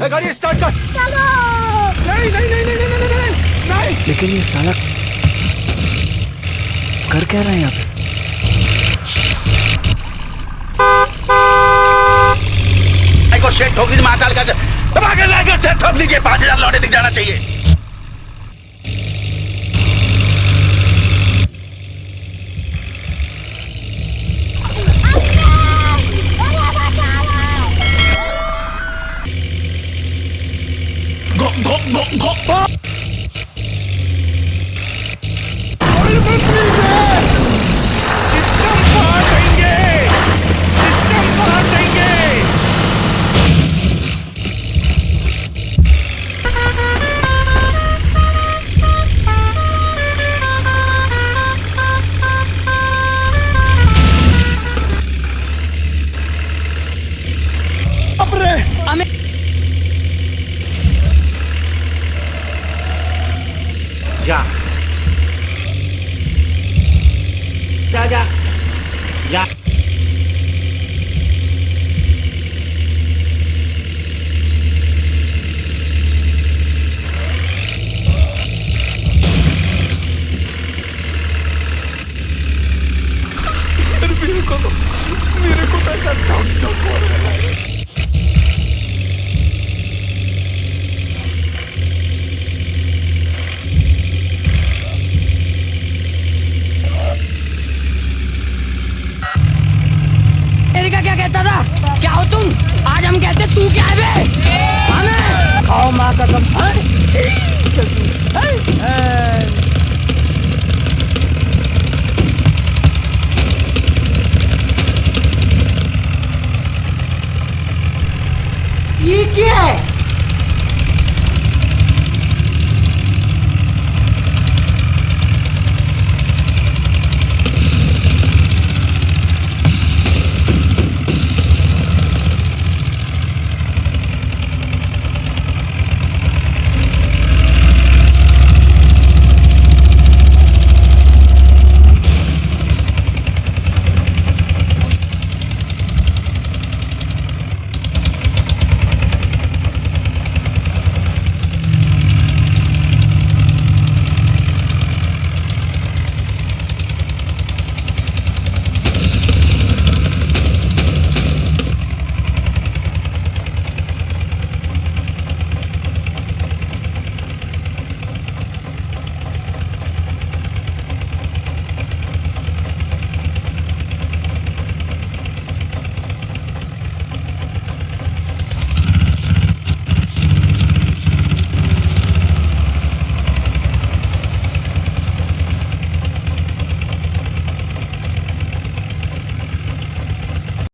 गाड़ी स्टार्ट कर। चलो। नहीं नहीं नहीं नहीं नहीं नहीं नहीं नहीं। लेकिन ये साला कर क्या रहा है यहाँ पे? को शेड ठोक दीजिए महाकाल का दबाकर लाकर शेड ठोक दीजिए 5000 लौटे दिख जाना चाहिए। गो गो गो गो सिस्टम फाड़ देंगे, सिस्टम फाड़ देंगे। जा